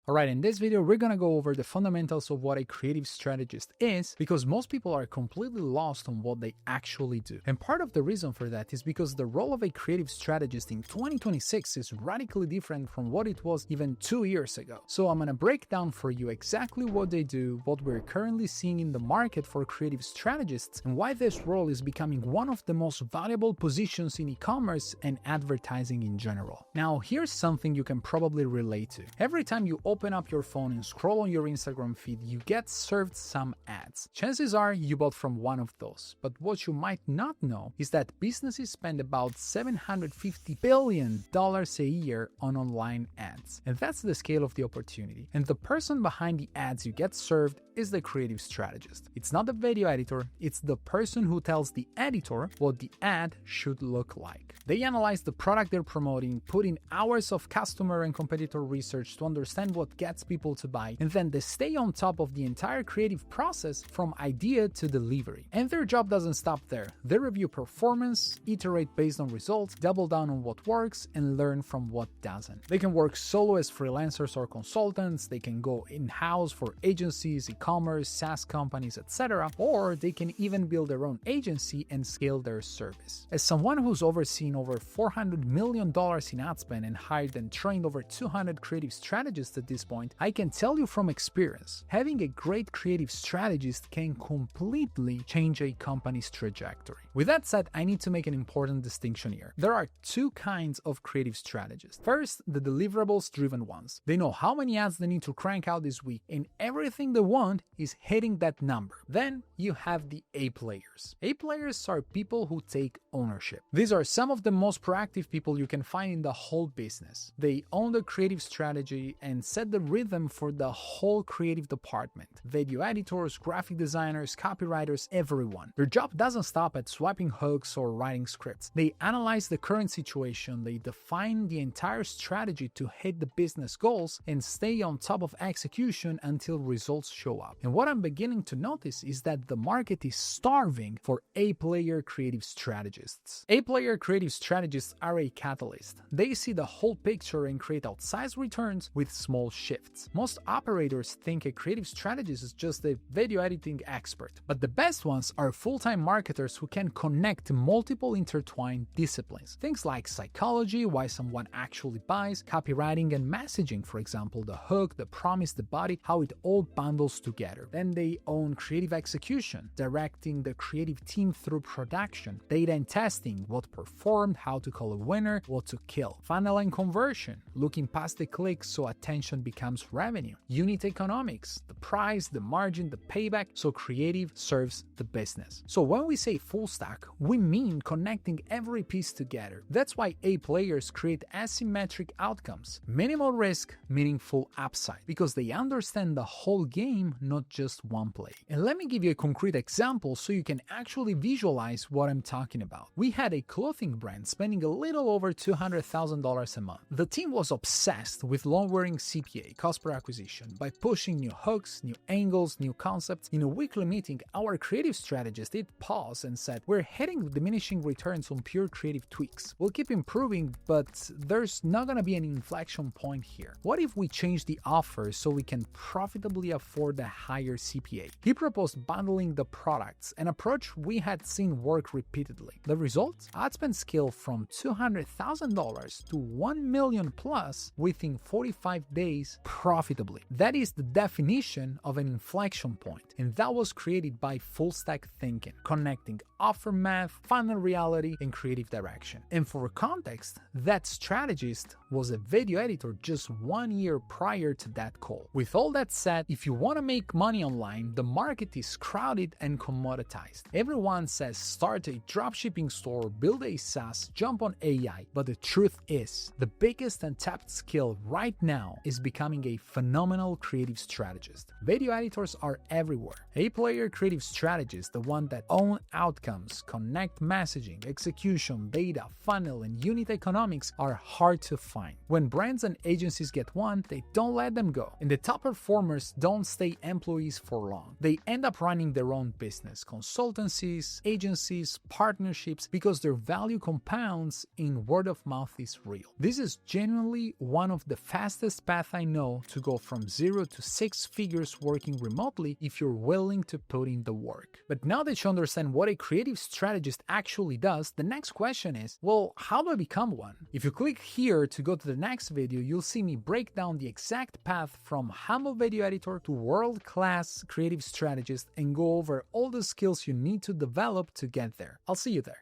Alright, in this video, we're gonna go over the fundamentals of what a creative strategist is, because most people are completely lost on what they actually do. And part of the reason for that is because the role of a creative strategist in 2026 is radically different from what it was even 2 years ago. So I'm gonna break down for you exactly what they do, what we're currently seeing in the market for creative strategists, and why this role is becoming one of the most valuable positions in e-commerce and advertising in general. Now, here's something you can probably relate to. Every time you open up your phone and scroll on your Instagram feed, you get served some ads. Chances are you bought from one of those, but what you might not know is that businesses spend about $750 billion a year on online ads. And that's the scale of the opportunity. And the person behind the ads you get served is the creative strategist. It's not the video editor, it's the person who tells the editor what the ad should look like. They analyze the product they're promoting, put in hours of customer and competitor research to understand what gets people to buy, and then they stay on top of the entire creative process from idea to delivery. And their job doesn't stop there. They review performance, iterate based on results, double down on what works, and learn from what doesn't. They can work solo as freelancers or consultants, they can go in-house for agencies, e-commerce, SaaS companies, etc., or they can even build their own agency and scale their service. As someone who's overseen over $400 million in ad spend and hired and trained over 200 creative strategists at this point, I can tell you from experience, having a great creative strategist can completely change a company's trajectory. With that said, I need to make an important distinction here. There are two kinds of creative strategists. First, the deliverables-driven ones. They know how many ads they need to crank out this week, and everything they want is hitting that number. Then you have the A players. A players are people who take ownership. These are some of the most proactive people you can find in the whole business. They own the creative strategy and set the rhythm for the whole creative department. Video editors, graphic designers, copywriters, everyone. Their job doesn't stop at swiping hooks or writing scripts. They analyze the current situation, they define the entire strategy to hit the business goals, and stay on top of execution until results show up. And what I'm beginning to notice is that the market is starving for A-player creative strategists. A-player creative strategists are a catalyst. They see the whole picture and create outsized returns with small shifts. Most operators think a creative strategist is just a video editing expert, but the best ones are full-time marketers who can connect multiple intertwined disciplines. Things like psychology, why someone actually buys, copywriting and messaging, for example, the hook, the promise, the body, how it all bundles together. Then they own creative execution, directing the creative team through production, data and testing, what performed, how to call a winner, what to kill, funnel and conversion, looking past the clicks so attention becomes revenue, unit economics, the price, the margin, the payback, so creative serves the business. So when we say full stack, we mean connecting every piece together. That's why A players create asymmetric outcomes, minimal risk, meaningful upside, because they understand the whole game, not just one play. And let me give you a concrete example so you can actually visualize what I'm talking about. We had a clothing brand spending a little over $200,000 a month. The team was obsessed with lowering CPA, cost per acquisition, by pushing new hooks, new angles, new concepts. In a weekly meeting, our creative strategist did pause and said, "We're hitting diminishing returns on pure creative tweaks. We'll keep improving, but there's not gonna be an inflection point here. What if we change the offer so we can profitably afford a higher CPA?" He proposed bundling the products, an approach we had seen work repeatedly. The result? Ad spend scaled from $200,000 to $1 million plus within 45 days profitably. That is the definition of an inflection point, and that was created by full stack thinking, connecting offer math, funnel reality, and creative direction. And for context, that strategist was a video editor just 1 year prior to that call. With all that said, if you want to make money online, the market is crowded and commoditized. Everyone says start a dropshipping store, build a SaaS, jump on AI, but the truth is, the biggest untapped skill right now is becoming a phenomenal creative strategist. Video editors are everywhere. A-player creative strategists, the one that own outcomes, connect messaging, execution, data, funnel, and unit economics are hard to find. When brands and agencies get one, they don't let them go. And the top performers don't stay employees for long. They end up running their own business, consultancies, agencies, partnerships, because their value compounds in word of mouth is real. This is genuinely one of the fastest paths path I know to go from 0 to 6 figures working remotely if you're willing to put in the work. But now that you understand what a creative strategist actually does, the next question is, well, how do I become one? If you click here to go to the next video, you'll see me break down the exact path from humble video editor to world-class creative strategist and go over all the skills you need to develop to get there. I'll see you there.